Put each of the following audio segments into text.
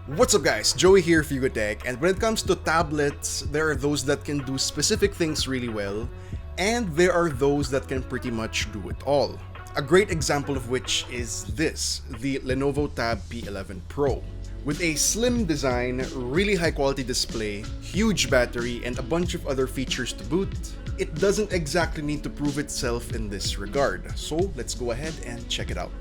What's up guys, Joey here for Tech, and when it comes to tablets, there are those that can do specific things really well, and there are those that can pretty much do it all. A great example of which is this, the Lenovo Tab P11 Pro. With a slim design, really high quality display, huge battery, and a bunch of other features to boot, it doesn't exactly need to prove itself in this regard, so let's go ahead and check it out.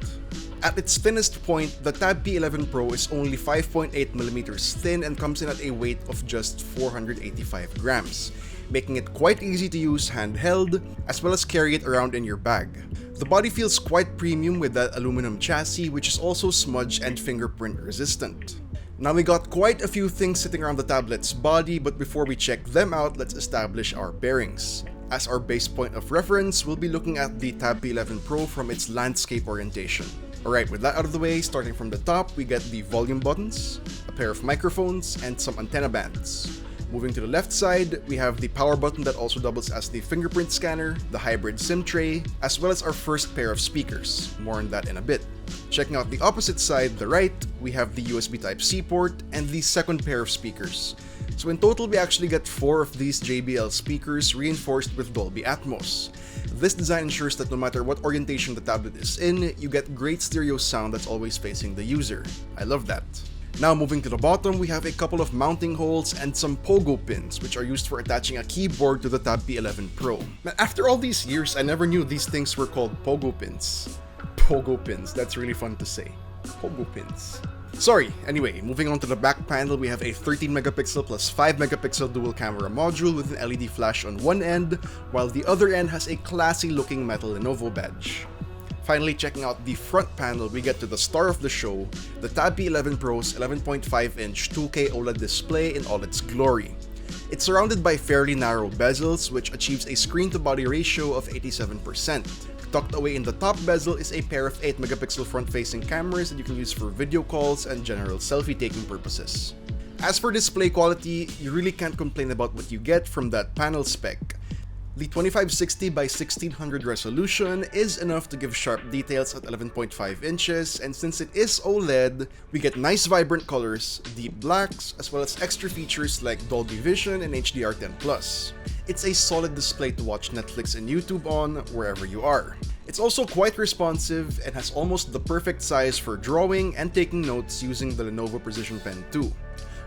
At its thinnest point, the Tab P11 Pro is only 5.8mm thin and comes in at a weight of just 485 grams, making it quite easy to use handheld, as well as carry it around in your bag. The body feels quite premium with that aluminum chassis, which is also smudge and fingerprint resistant. Now we got quite a few things sitting around the tablet's body, but before we check them out, let's establish our bearings. As our base point of reference, we'll be looking at the Tab P11 Pro from its landscape orientation. Alright, with that out of the way, starting from the top, we get the volume buttons, a pair of microphones, and some antenna bands. Moving to the left side, we have the power button that also doubles as the fingerprint scanner, the hybrid SIM tray, as well as our first pair of speakers. More on that in a bit. Checking out the opposite side, the right, we have the USB Type-C port and the second pair of speakers. So in total, we actually get 4 of these JBL speakers reinforced with Dolby Atmos. This design ensures that no matter what orientation the tablet is in, you get great stereo sound that's always facing the user. I love that. Now moving to the bottom, we have a couple of mounting holes and some pogo pins, which are used for attaching a keyboard to the Tab P11 Pro. Now, after all these years, I never knew these things were called pogo pins. Pogo pins, that's really fun to say. Pogo pins. Sorry, anyway, moving on to the back panel, we have a 13MP plus 5MP dual camera module with an LED flash on one end, while the other end has a classy looking metal Lenovo badge. Finally, checking out the front panel, we get to the star of the show, the Tab P11 Pro's 11.5-inch 2K OLED display in all its glory. It's surrounded by fairly narrow bezels, which achieves a screen-to-body ratio of 87%. Tucked away in the top bezel is a pair of 8MP front-facing cameras that you can use for video calls and general selfie-taking purposes. As for display quality, you really can't complain about what you get from that panel spec. The 2560 by 1600 resolution is enough to give sharp details at 11.5 inches, and since it is OLED, we get nice vibrant colors, deep blacks, as well as extra features like Dolby Vision and HDR10+. It's a solid display to watch Netflix and YouTube on wherever you are. It's also quite responsive and has almost the perfect size for drawing and taking notes using the Lenovo Precision Pen 2.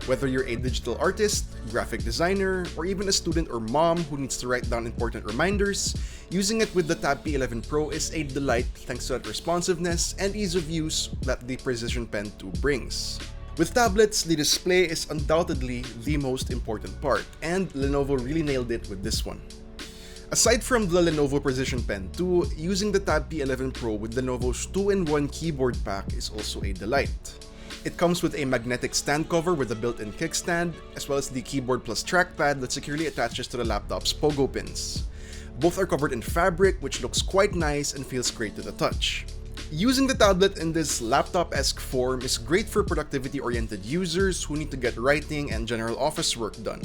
Whether you're a digital artist, graphic designer, or even a student or mom who needs to write down important reminders, using it with the Tab P11 Pro is a delight thanks to that responsiveness and ease of use that the Precision Pen 2 brings. With tablets, the display is undoubtedly the most important part, and Lenovo really nailed it with this one. Aside from the Lenovo Precision Pen 2, using the Tab P11 Pro with Lenovo's 2-in-1 keyboard pack is also a delight. It comes with a magnetic stand cover with a built-in kickstand, as well as the keyboard plus trackpad that securely attaches to the laptop's pogo pins. Both are covered in fabric, which looks quite nice and feels great to the touch. Using the tablet in this laptop-esque form is great for productivity-oriented users who need to get writing and general office work done,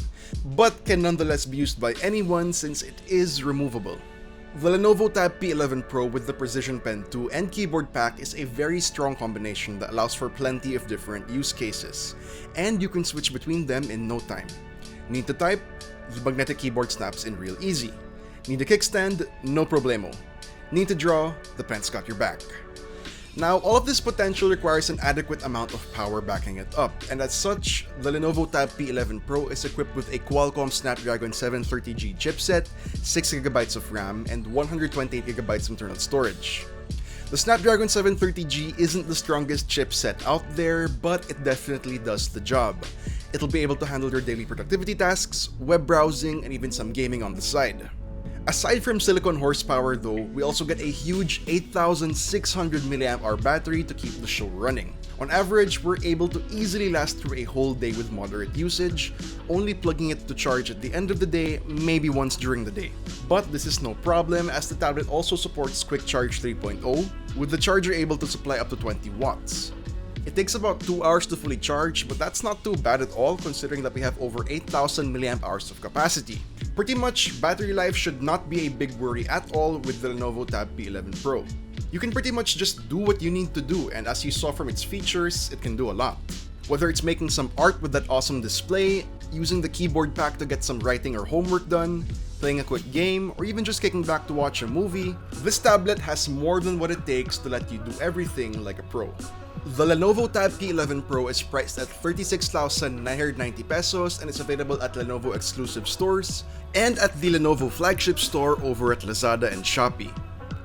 but can nonetheless be used by anyone since it is removable. The Lenovo Tab P11 Pro with the Precision Pen 2 and keyboard pack is a very strong combination that allows for plenty of different use cases, and you can switch between them in no time. Need to type? The magnetic keyboard snaps in real easy. Need a kickstand? No problemo. Need to draw? The pen's got your back. Now, all of this potential requires an adequate amount of power backing it up, and as such, the Lenovo Tab P11 Pro is equipped with a Qualcomm Snapdragon 730G chipset, 6GB of RAM, and 128GB internal storage. The Snapdragon 730G isn't the strongest chipset out there, but it definitely does the job. It'll be able to handle your daily productivity tasks, web browsing, and even some gaming on the side. Aside from silicon horsepower though, we also get a huge 8600 mAh battery to keep the show running. On average, we're able to easily last through a whole day with moderate usage, only plugging it to charge at the end of the day, maybe once during the day. But this is no problem as the tablet also supports Quick Charge 3.0, with the charger able to supply up to 20 watts. It takes about 2 hours to fully charge, but that's not too bad at all considering that we have over 8000 mAh of capacity. Pretty much, battery life should not be a big worry at all with the Lenovo Tab P11 Pro. You can pretty much just do what you need to do, and as you saw from its features, it can do a lot. Whether it's making some art with that awesome display, using the keyboard pack to get some writing or homework done, playing a quick game, or even just kicking back to watch a movie, this tablet has more than what it takes to let you do everything like a pro. The Lenovo Tab P11 Pro is priced at 36,990 pesos and is available at Lenovo exclusive stores and at the Lenovo Flagship store over at Lazada and Shopee.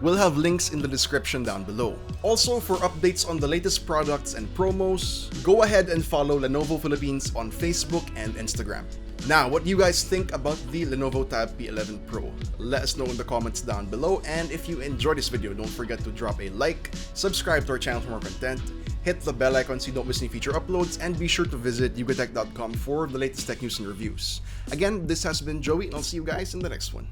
We'll have links in the description down below. Also, for updates on the latest products and promos, go ahead and follow Lenovo Philippines on Facebook and Instagram. Now, what do you guys think about the Lenovo Tab P11 Pro? Let us know in the comments down below, and if you enjoyed this video, don't forget to drop a like, subscribe to our channel for more content, hit the bell icon so you don't miss any future uploads, and be sure to visit yugatech.com for the latest tech news and reviews. Again, this has been Joey, and I'll see you guys in the next one.